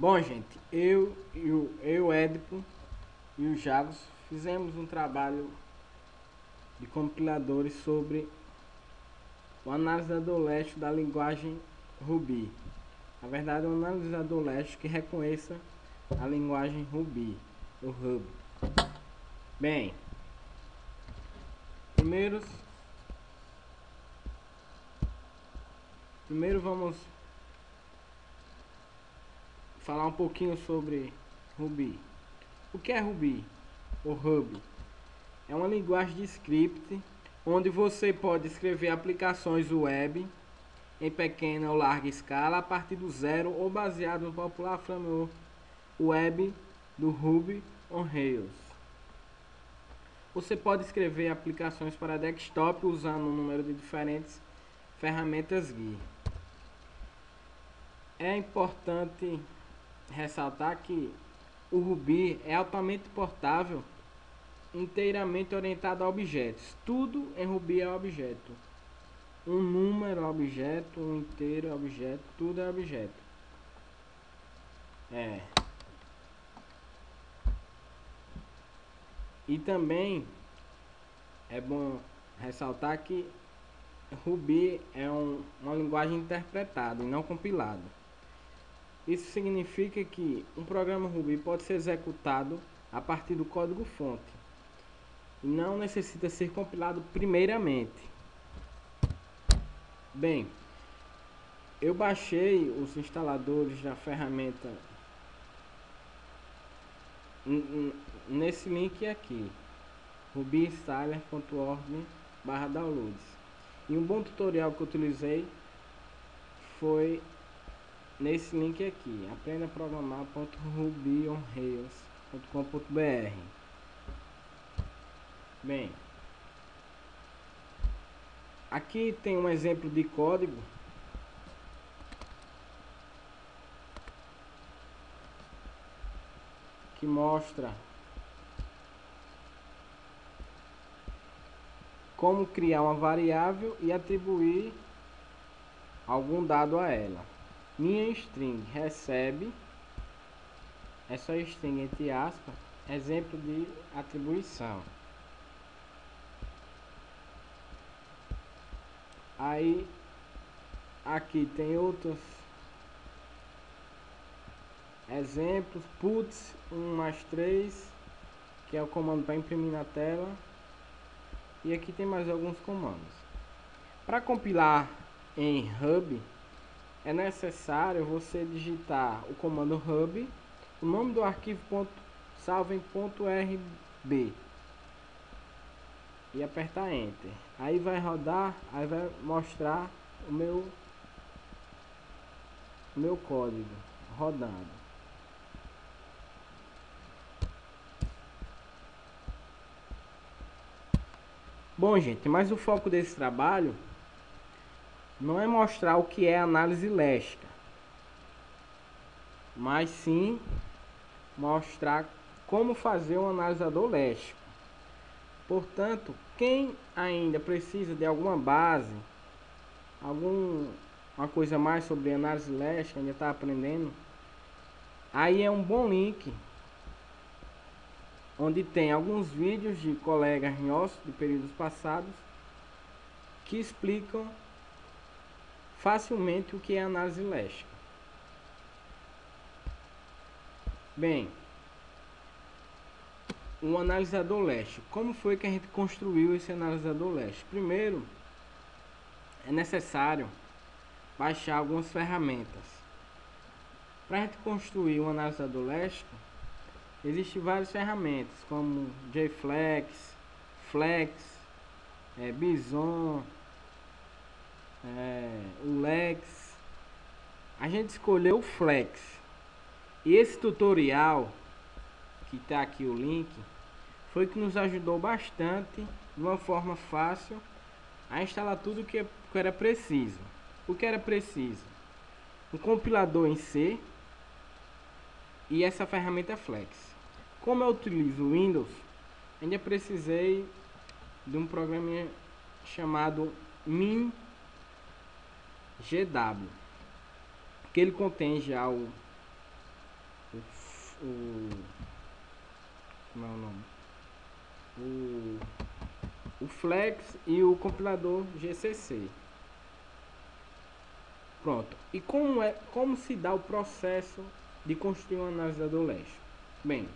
Bom, gente, eu, Édipo e o Jagos fizemos um trabalho de compiladores sobre o analisador leste da linguagem Ruby. Na verdade, é um analisador leste que reconheça a linguagem Ruby, o Ruby. Bem, primeiro vamos falar um pouquinho sobre Ruby. O que é Ruby? O Ruby é uma linguagem de script onde você pode escrever aplicações web em pequena ou larga escala a partir do zero ou baseado no popular framework web do Ruby on Rails. Você pode escrever aplicações para desktop usando um número de diferentes ferramentas GUI. É importante ressaltar que o Ruby é altamente portável, inteiramente orientado a objetos. Tudo em Ruby é objeto. Um número é objeto, um inteiro é objeto, tudo é objeto. E também é bom ressaltar que Ruby é uma linguagem interpretada e não compilada. Isso significa que um programa Ruby pode ser executado a partir do código-fonte e não necessita ser compilado primeiramente. Bem, eu baixei os instaladores da ferramenta nesse link aqui, rubyinstaller.org/downloads. E um bom tutorial que eu utilizei foi nesse link aqui, aprenda a programar.rubyonrails.com.br. Bem, aqui tem um exemplo de código que mostra como criar uma variável e atribuir algum dado a ela. Minha string recebe, essa string entre aspas, exemplo de atribuição. Aí aqui tem outros exemplos, puts 1 mais 3, que é o comando para imprimir na tela. E aqui tem mais alguns comandos. Para compilar em Ruby, é necessário você digitar o comando Ruby, o nome do arquivo salvo em .rb e apertar Enter. Aí vai rodar, aí vai mostrar o meu código rodando. Bom, gente, mas o foco desse trabalho não é mostrar o que é análise léstica, mas sim mostrar como fazer um analisador léxico. Portanto, quem ainda precisa de alguma base, uma coisa mais sobre análise léstica, ainda está aprendendo, aí é um bom link onde tem alguns vídeos de colegas nossos de períodos passados que explicam facilmente o que é análise léstica. Bem, um analisador léxico. Como foi que a gente construiu esse analisador léxico? Primeiro, é necessário baixar algumas ferramentas. Para a gente construir um analisador léxico, existem várias ferramentas, como JFlex, Flex, Bison, o Lex. A gente escolheu o Flex. E esse tutorial, que está aqui o link, foi que nos ajudou bastante, de uma forma fácil, a instalar tudo que era preciso. O que era preciso? Um compilador em C e essa ferramenta Flex. Como eu utilizo o Windows, ainda precisei de um programa chamado MinGW, que ele contém já como é o nome? O Flex e o compilador GCC. Pronto. E como se dá o processo de construir um analisador léxico? Bem,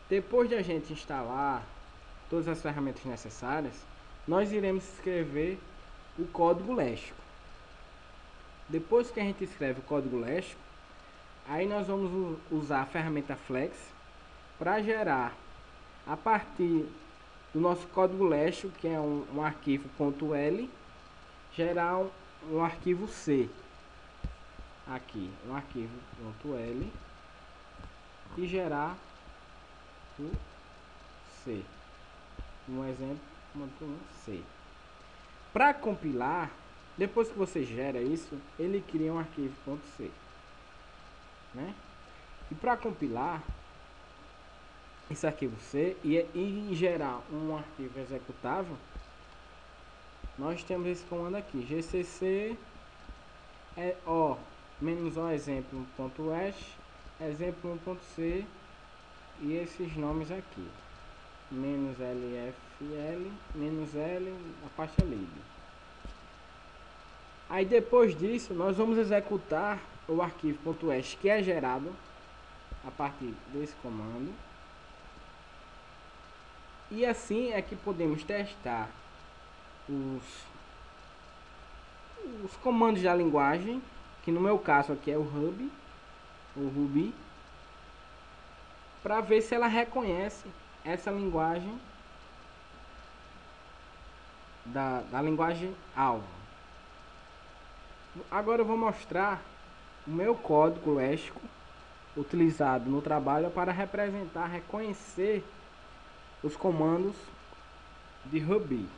depois de a gente instalar todas as ferramentas necessárias, nós iremos escrever o código léxico. Depois que a gente escreve o código léxico, aí nós vamos usar a ferramenta Flex para gerar, a partir do nosso código léxico, que é um arquivo .l, gerar um arquivo C. Aqui, um arquivo .l e gerar o C. Um exemplo, C. Para compilar, depois que você gera isso, ele cria um arquivo .c, né? E para compilar esse arquivo C e gerar um arquivo executável, nós temos esse comando aqui, gcc -o exemplo.s, exemplo1.c e esses nomes aqui, -lfl, -l, a pasta lib. Aí depois disso, nós vamos executar o arquivo .s que é gerado a partir desse comando. E assim é que podemos testar os comandos da linguagem, que no meu caso aqui é o Ruby, para ver se ela reconhece essa linguagem da linguagem alvo. Agora eu vou mostrar o meu código léxico utilizado no trabalho para reconhecer os comandos de Ruby.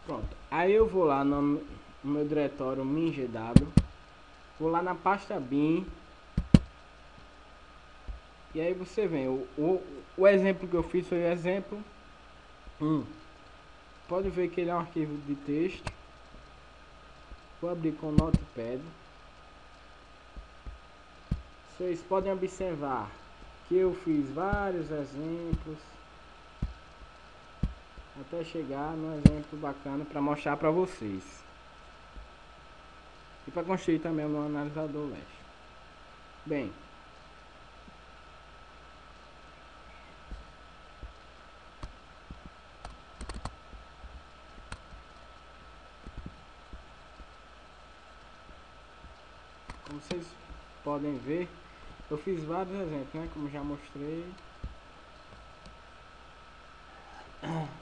Pronto, aí eu vou lá no meu diretório min.gw, vou lá na pasta bin, e aí você vem, o exemplo que eu fiz foi o exemplo 1. Pode ver que ele é um arquivo de texto. Vou abrir com o Notepad. Vocês podem observar que eu fiz vários exemplos até chegar no exemplo bacana para mostrar para vocês. E para construir também o meu analisador léxico. Bem, como vocês podem ver, eu fiz vários exemplos, né? Como já mostrei.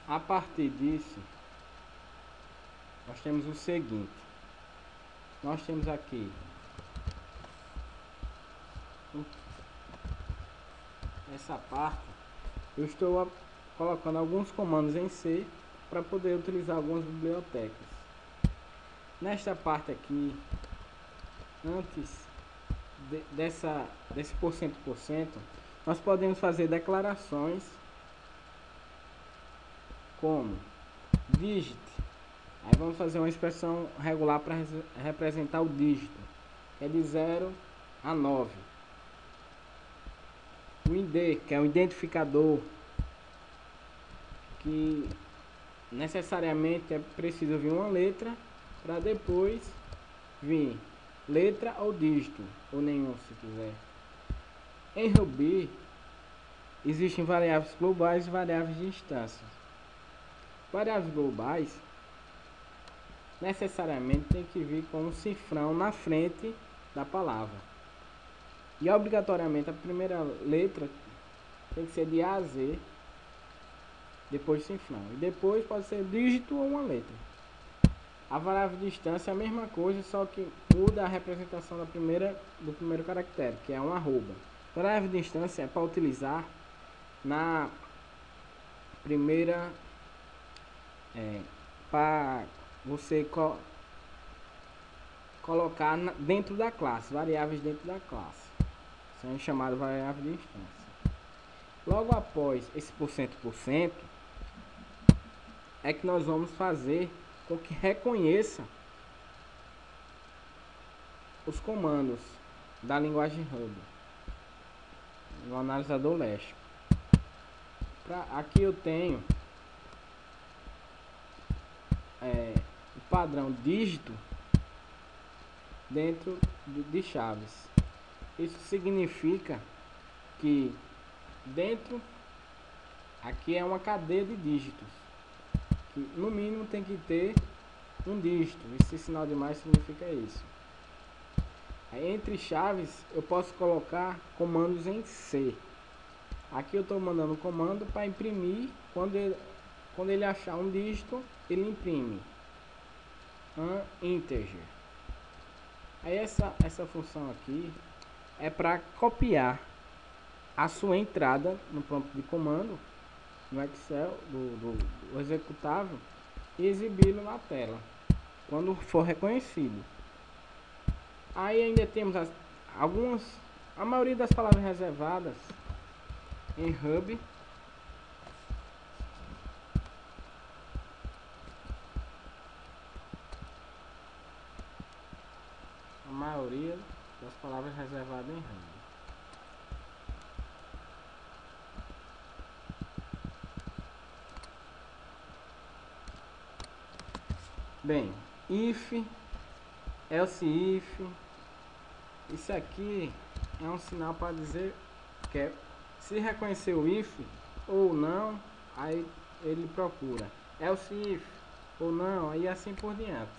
A partir disso, nós temos o seguinte. Nós temos aqui essa parte. Eu estou colocando alguns comandos em C para poder utilizar algumas bibliotecas. Nesta parte aqui, antes desse por cento, nós podemos fazer declarações como digit. Aí vamos fazer uma expressão regular para representar o dígito, que é de 0 a 9. O ID, que é um identificador, que necessariamente é preciso vir uma letra para depois vir letra ou dígito, ou nenhum se quiser. Em Ruby existem variáveis globais e variáveis de instância. Variáveis globais necessariamente tem que vir com um cifrão na frente da palavra. E obrigatoriamente a primeira letra tem que ser de A a Z, depois cifrão. E depois pode ser dígito ou uma letra. A variável de instância é a mesma coisa, só que muda a representação do primeiro caractere, que é um arroba. A variável de instância é para utilizar na primeira, para você colocar dentro da classe, variáveis dentro da classe. São chamadas variáveis de instância. Logo após esse por cento, é que nós vamos fazer com que reconheça os comandos da linguagem Hub no analisador léxico. Aqui eu tenho o padrão dígito dentro de chaves. Isso significa que dentro aqui é uma cadeia de dígitos, que no mínimo tem que ter um dígito. Esse sinal de mais significa isso. Aí, entre chaves eu posso colocar comandos em C. Aqui eu estou mandando um comando para imprimir. Quando ele achar um dígito, ele imprime un integer. Aí essa função aqui é para copiar a sua entrada no prompt de comando no Excel do executável e exibi-lo na tela quando for reconhecido. Aí ainda temos a maioria das palavras reservadas em Hub em Hub. Bem, if, else if, isso aqui é um sinal para dizer que se reconhecer o if ou não, aí ele procura else if ou não, aí assim por diante.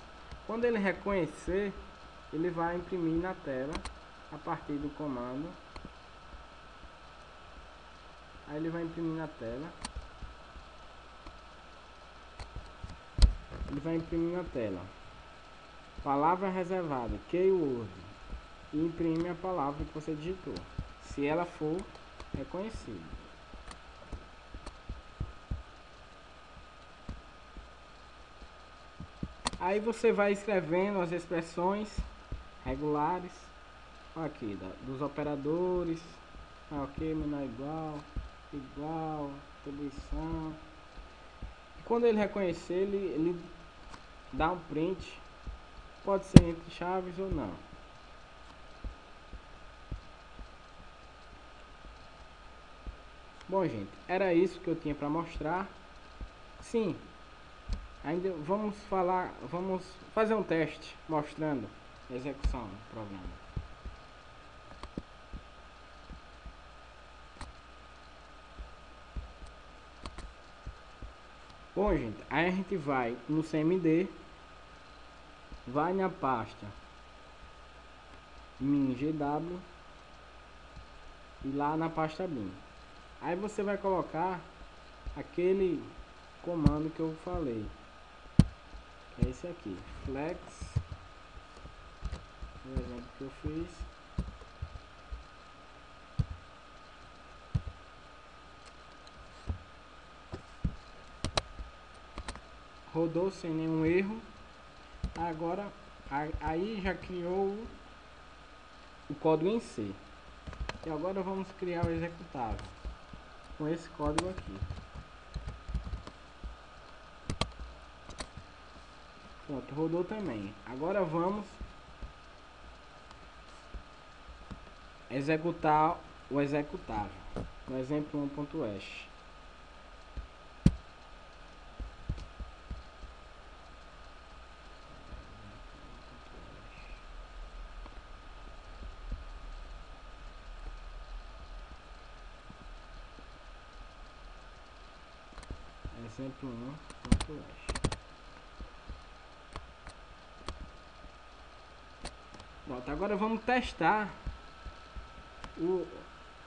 Quando ele reconhecer, ele vai imprimir na tela a partir do comando. Aí ele vai imprimir na tela. Palavra reservada, keyword, e imprime a palavra que você digitou, se ela for reconhecida. Aí você vai escrevendo as expressões regulares aqui dos operadores, ok, menor igual, atribuição. Quando ele reconhecer, ele dá um print, pode ser entre chaves ou não. Bom, gente, era isso que eu tinha para mostrar. Sim, ainda vamos fazer um teste mostrando a execução do programa. Bom, gente, aí a gente vai no CMD, vai na pasta min.gw e lá na pasta bin. Aí você vai colocar aquele comando que eu falei, que é esse aqui, flex, o exemplo que eu fiz. Rodou sem nenhum erro. Agora aí já criou o código em C. E agora vamos criar o executável com esse código aqui. Pronto, rodou também. Agora vamos executar o executável no exemplo 1.hash. Exemplo 1.hash. Pronto, agora vamos testar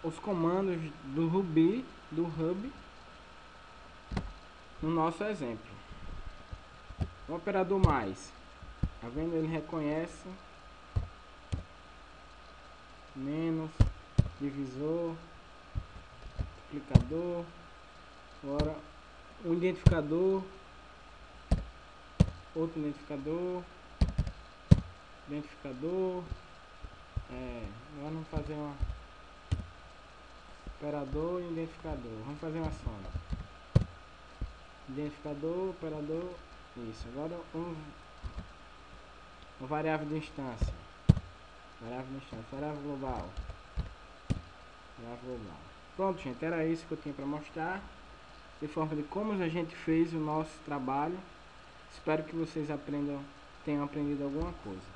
os comandos do Ruby, do Hub, no nosso exemplo. O operador mais, tá vendo? Ele reconhece menos, divisor, multiplicador, agora um identificador, outro identificador, agora vamos fazer uma operador e identificador, vamos fazer uma soma. identificador, operador, isso. Agora uma variável de instância, variável global, Pronto, gente, era isso que eu tinha para mostrar, de forma de como a gente fez o nosso trabalho. Espero que vocês tenham aprendido alguma coisa.